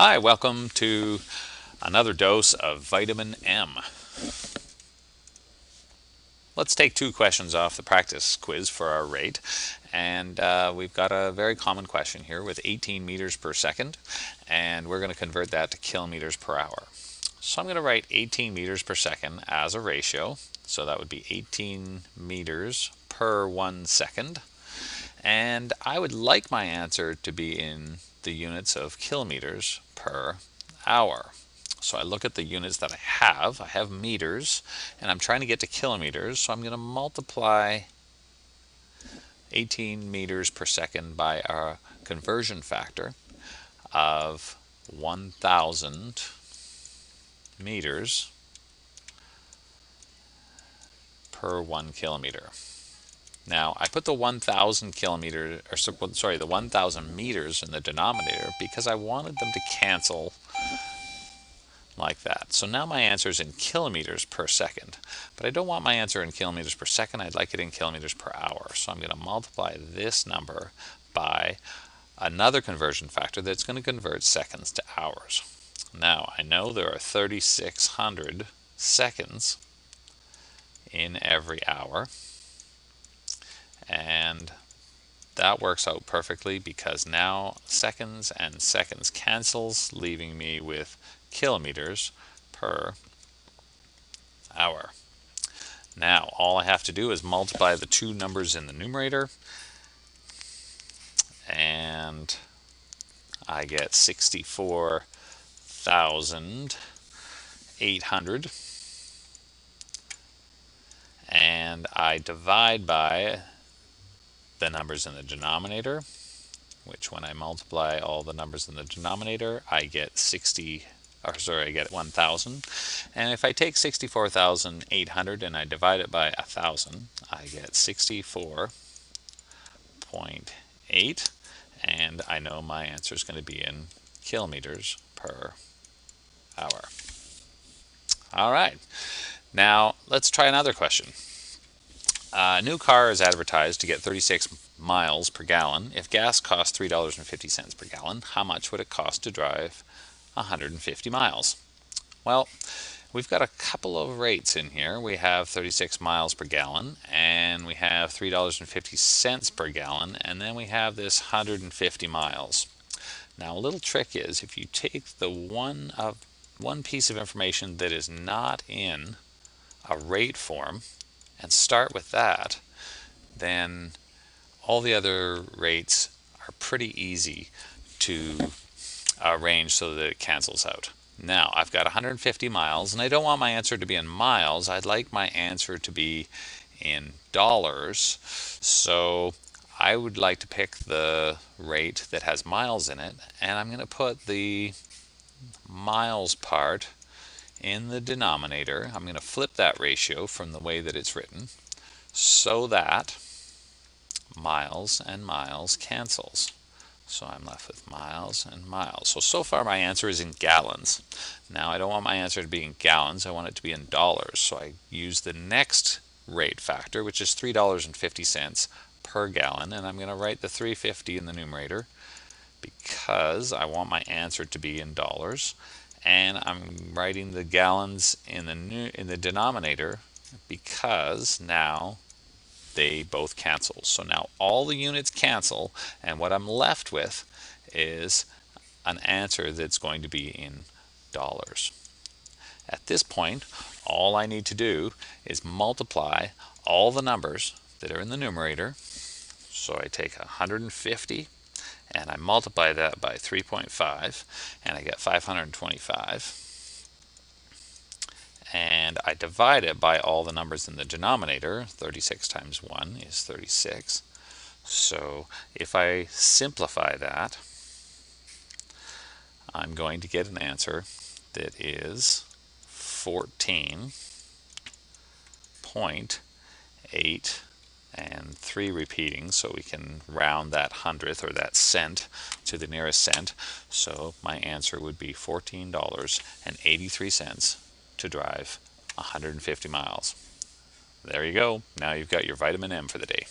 Hi, welcome to another dose of vitamin M. Let's take two questions off the practice quiz for our rate. And we've got a very common question here with 18 meters per second, and we're going to convert that to kilometers per hour. So I'm going to write 18 meters per second as a ratio. So that would be 18 meters per 1 second. And I would like my answer to be in the units of kilometers per hour. So I look at the units that I have. I have meters, and I'm trying to get to kilometers. So I'm going to multiply 18 meters per second by a conversion factor of 1,000 meters per 1 kilometer. Now, I put the 1,000 kilometers, or sorry, the 1,000 meters in the denominator because I wanted them to cancel like that. So now my answer is in kilometers per second, but I don't want my answer in kilometers per second. I'd like it in kilometers per hour. So I'm going to multiply this number by another conversion factor that's going to convert seconds to hours. Now, I know there are 3,600 seconds in every hour, and that works out perfectly because now seconds and seconds cancels, leaving me with kilometers per hour. Now all I have to do is multiply the two numbers in the numerator, and I get 64,800, and I divide by the numbers in the denominator, which when I multiply all the numbers in the denominator, I get 1,000. And if I take 64,800 and I divide it by 1,000, I get 64.8, and I know my answer is going to be in kilometers per hour. All right, now let's try another question. A new car is advertised to get 36 miles per gallon. If gas costs $3.50 per gallon, how much would it cost to drive 150 miles? Well, we've got a couple of rates in here. We have 36 miles per gallon, and we have $3.50 per gallon, and then we have this 150 miles. Now, a little trick is if you take the one piece of information that is not in a rate form and start with that, then all the other rates are pretty easy to arrange so that it cancels out. Now, I've got 150 miles, and I don't want my answer to be in miles. I'd like my answer to be in dollars. So I would like to pick the rate that has miles in it, and I'm going to put the miles part in the denominator. I'm going to flip that ratio from the way that it's written so that miles and miles cancels. So I'm left with miles and miles. So far my answer is in gallons. Now I don't want my answer to be in gallons. I want it to be in dollars. So I use the next rate factor, which is $3.50 per gallon, and I'm going to write the 350 in the numerator because I want my answer to be in dollars. And I'm writing the gallons in the denominator because now they both cancel. So now all the units cancel, and what I'm left with is an answer that's going to be in dollars. At this point, all I need to do is multiply all the numbers that are in the numerator. So I take 150 and I multiply that by 3.5, and I get 525. And I divide it by all the numbers in the denominator. 36 times 1 is 36. So if I simplify that, I'm going to get an answer that is 14.8 and 3 repeating, so we can round that hundredth or that cent to the nearest cent. So my answer would be $14.83 to drive 150 miles. There you go. Now you've got your vitamin M for the day.